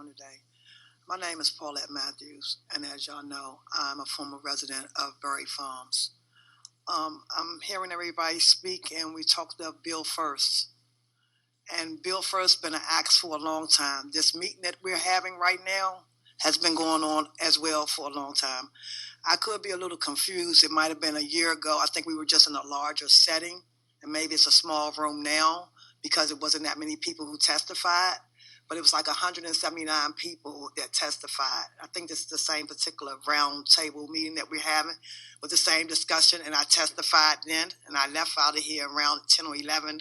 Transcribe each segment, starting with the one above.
doing today? My name is Paulette Mathews, and as y'all know, I'm a former resident of Berry Farms. I'm hearing everybody speak, and we talked about Bill First. And Bill First been an axe for a long time. This meeting that we're having right now has been going on as well for a long time. I could be a little confused. It might have been a year ago. I think we were just in a larger setting, and maybe it's a small room now because it wasn't that many people who testified. But it was like 179 people that testified. I think this is the same particular round table meeting that we're having with the same discussion, and I testified then, and I left out of here around 10 or 11.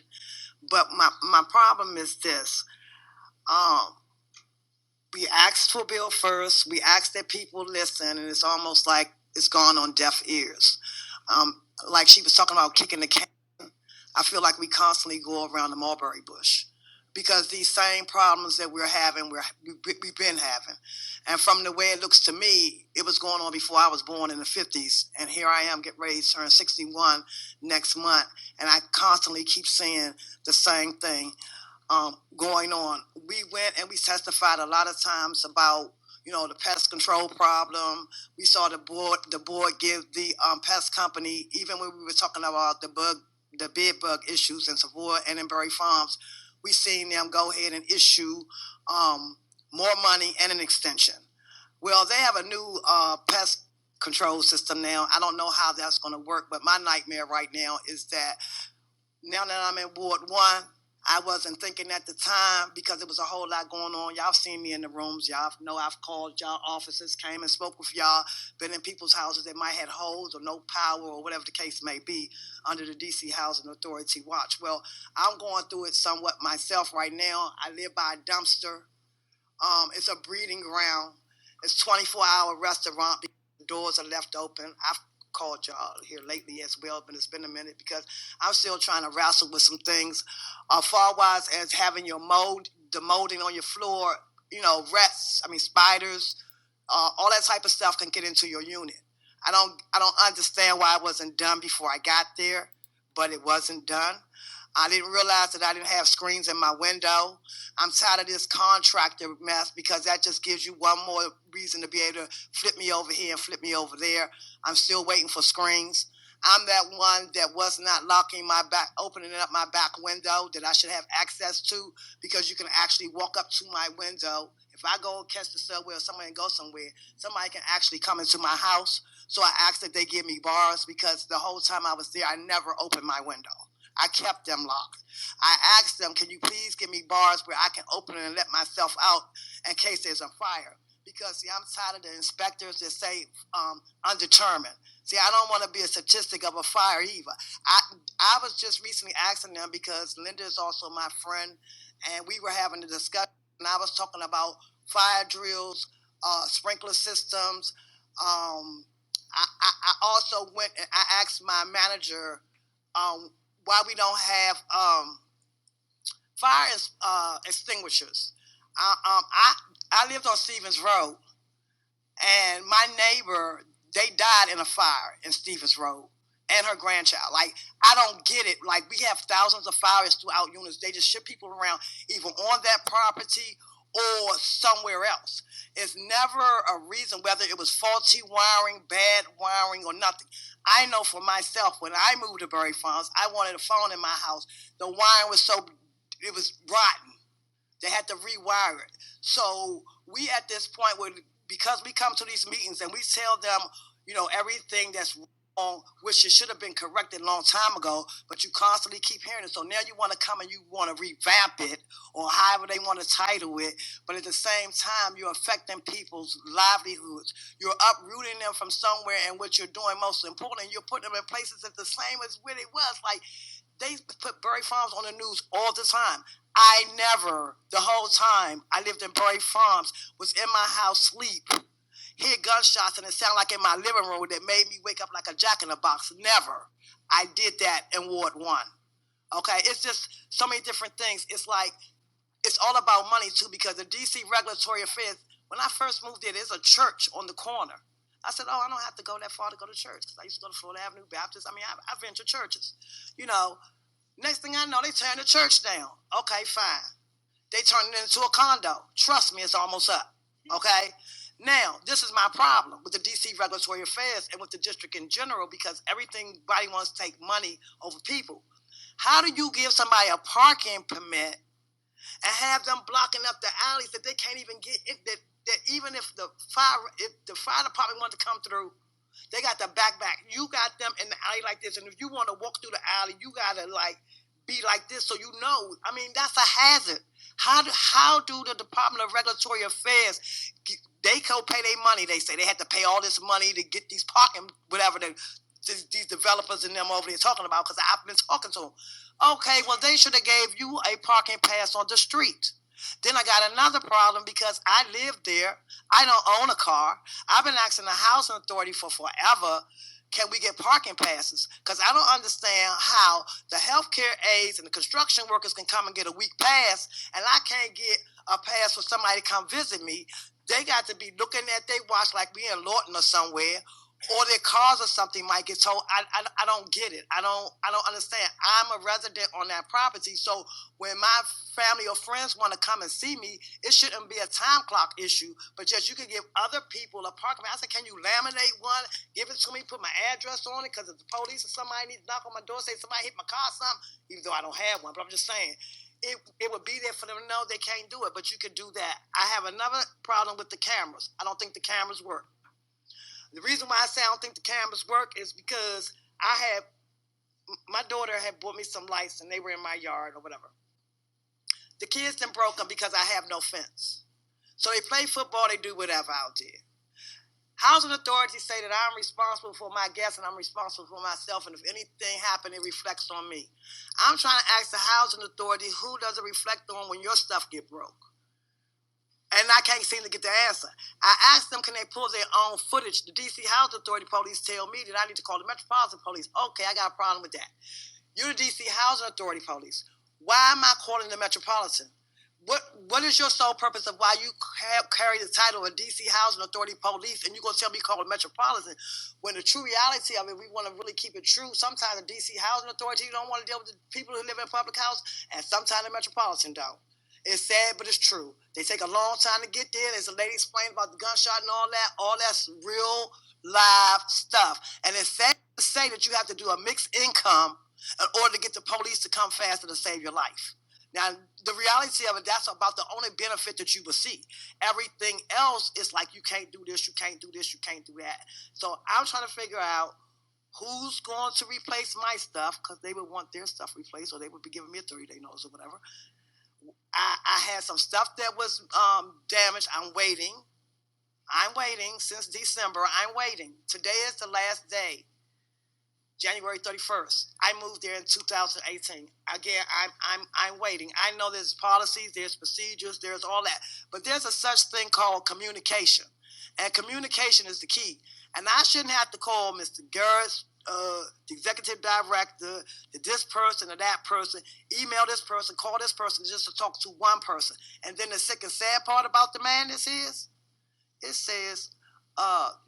But my problem is this. We asked for Bill First. We asked that people listen, and it's almost like it's gone on deaf ears. Like she was talking about kicking the can. I feel like we constantly go around the mulberry bush because these same problems that we're having, we've been having. And from the way it looks to me, it was going on before I was born in the 50s. And here I am, get ready to turn 61 next month. And I constantly keep seeing the same thing going on. We went and we testified a lot of times about, the pest control problem. We saw the board give the pest company, even when we were talking about the bed bug issues in Savoy and in Berry Farms, we seen them go ahead and issue more money and an extension. Well, they have a new pest control system now. I don't know how that's going to work, but my nightmare right now is that now that I'm in Ward 1, I wasn't thinking at the time because there was a whole lot going on. Y'all seen me in the rooms. Y'all know I've called y'all offices, came and spoke with y'all, been in people's houses that might have holes or no power or whatever the case may be under the D.C. Housing Authority watch. Well, I'm going through it somewhat myself right now. I live by a dumpster. It's a breeding ground. It's a 24-hour restaurant. The doors are left open. I've called y'all here lately as well, but it's been a minute because I'm still trying to wrestle with some things. Far-wise as having your the molding on your floor, rats, spiders, all that type of stuff can get into your unit. I don't understand why it wasn't done before I got there, but it wasn't done. I didn't realize that I didn't have screens in my window. I'm tired of this contractor mess because that just gives you one more reason to be able to flip me over here and flip me over there. I'm still waiting for screens. I'm that one that was not opening up my back window that I should have access to because you can actually walk up to my window. If I go catch the subway or somebody and go somewhere, somebody can actually come into my house. So I asked that they give me bars because the whole time I was there, I never opened my window. I kept them locked. I asked them, can you please give me bars where I can open it and let myself out in case there's a fire? Because, I'm tired of the inspectors that say undetermined. I don't want to be a statistic of a fire either. I was just recently asking them because Linda is also my friend, and we were having a discussion, and I was talking about fire drills, sprinkler systems. I also went and I asked my manager why we don't have fire extinguishers. I lived on Stevens Road, and my neighbor, they died in a fire in Stevens Road, and her grandchild. I don't get it. We have thousands of fires throughout units. They just ship people around either on that property or somewhere else. It's never a reason whether it was faulty wiring, bad wiring, or nothing. I know for myself, when I moved to Berry Farms, I wanted a phone in my house. The wiring was it was rotten. They had to rewire it. So we at this point where, because we come to these meetings and we tell them, everything that's wrong, which it should have been corrected a long time ago, but you constantly keep hearing it. So now you want to come and you want to revamp it or however they want to title it, but at the same time, you're affecting people's livelihoods. You're uprooting them from somewhere, and what you're doing, most importantly, you're putting them in places that's the same as where it was. They put Berry Farms on the news all the time. I never, the whole time I lived in Berry Farms, was in my house sleep, hear gunshots, and it sounded like in my living room that made me wake up like a jack-in-the-box. Never. I did that in Ward 1. Okay? It's just so many different things. It's all about money, too, because the D.C. Regulatory Affairs, when I first moved there, there's a church on the corner. I said, I don't have to go that far to go to church, because I used to go to Florida Avenue Baptist. I've been to churches. Next thing I know, they tearing the church down. Okay, fine. They turned it into a condo. Trust me, it's almost up. Okay? Now, this is my problem with the DC Regulatory Affairs and with the district in general, because everybody wants to take money over people. How do you give somebody a parking permit and have them blocking up the alleys that they can't even get in, that even if the fire department wanted to come through, they got the back. You got them in the alley like this, and if you want to walk through the alley, you gotta like be like this, so you know. I mean, that's a hazard. How do the Department of Regulatory Affairs, they co-pay their money? They say they had to pay all this money to get these parking, whatever these developers and them over there talking about, because I've been talking to them. Okay, well, they should have gave you a parking pass on the street. Then I got another problem because I live there. I don't own a car. I've been asking the housing authority for forever, can we get parking passes? Because I don't understand how the healthcare aides and the construction workers can come and get a week pass, and I can't get a pass for somebody to come visit me. They got to be looking at their watch like we in Lawton or somewhere, or their cars or something might get towed. I don't get it. I don't understand. I'm a resident on that property, so when my family or friends want to come and see me, it shouldn't be a time clock issue, but just you can give other people a parking. I said, can you laminate one, give it to me, put my address on it, because if the police or somebody needs to knock on my door, say somebody hit my car or something, even though I don't have one, but I'm just saying, it would be there for them to know they can't do it, but you could do that. I have another problem with the cameras. I don't think the cameras work. The reason why I say I don't think the cameras work is because my daughter had bought me some lights and they were in my yard or whatever. The kids then broke them because I have no fence. So they play football, they do whatever out there. Housing authorities say that I'm responsible for my guests and I'm responsible for myself, and if anything happens, it reflects on me. I'm trying to ask the housing authority, who does it reflect on when your stuff get broke? And I can't seem to get the answer. I asked them, can they pull their own footage? The DC Housing Authority police tell me that I need to call the Metropolitan Police. Okay, I got a problem with that. You're the DC Housing Authority police. Why am I calling the Metropolitan? What is your sole purpose of why you carry the title of DC Housing Authority police and you're going to tell me call it Metropolitan, when the true reality of it, we want to really keep it true. Sometimes the DC Housing Authority don't want to deal with the people who live in public house, and sometimes the Metropolitan don't. It's sad, but it's true. They take a long time to get there. There's a lady explained about the gunshot and all that. All that's real, live stuff. And it's sad to say that you have to do a mixed income in order to get the police to come faster to save your life. Now, the reality of it, that's about the only benefit that you will see. Everything else is like you can't do this, you can't do this, you can't do that. So I'm trying to figure out who's going to replace my stuff, because they would want their stuff replaced, or they would be giving me a 30-day notice or whatever. I had some stuff that was damaged. I'm waiting since December. I'm waiting. Today is the last day, January 31st. I moved there in 2018. Again, I'm waiting. I know there's policies, there's procedures, there's all that, but there's a such thing called communication, and communication is the key. And I shouldn't have to call Mr. Garrett's the executive director, this person or that person, email this person, call this person just to talk to one person. And then the sick and sad part about the madness is, it says,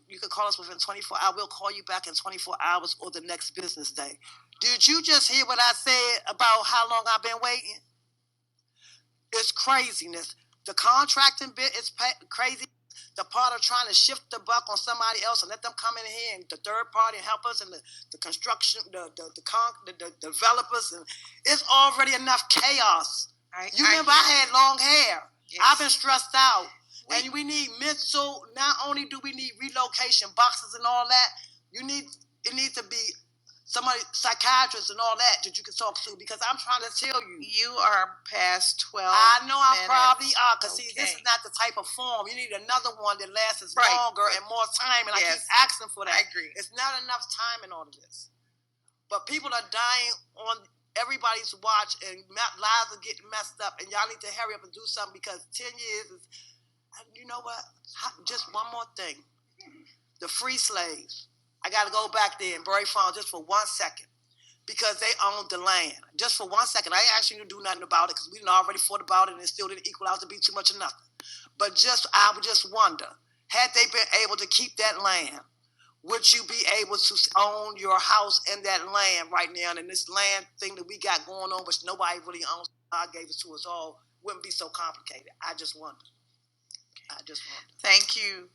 you can call us within 24 hours. We'll call you back in 24 hours or the next business day. Did you just hear what I said about how long I've been waiting? It's craziness. The contracting bit is crazy. The part of trying to shift the buck on somebody else and let them come in here and the third party and help us, and the construction, the developers, and it's already enough chaos. You remember I had long hair. Yes. I've been stressed out. And we need mental, not only do we need relocation boxes and all that, it needs to be somebody, psychiatrists and all that you can talk to, because I'm trying to tell you. You are past 12 I know I probably are, because see, this is not the type of form. You need another one that lasts longer and more time, and I keep asking for that. I agree. It's not enough time in all of this. But people are dying on everybody's watch, and lives are getting messed up, and y'all need to hurry up and do something, because 10 years is, you know what? Just one more thing. The free slaves. I got to go back there in Bury Farm just for 1 second, because they owned the land. Just for 1 second. I ain't asking you to do nothing about it, because we already fought about it and it still didn't equal out to be too much of nothing. But I would just wonder, had they been able to keep that land, would you be able to own your house in that land right now? And this land thing that we got going on, which nobody really owns, God gave it to us all wouldn't be so complicated. I just wonder. Thank you.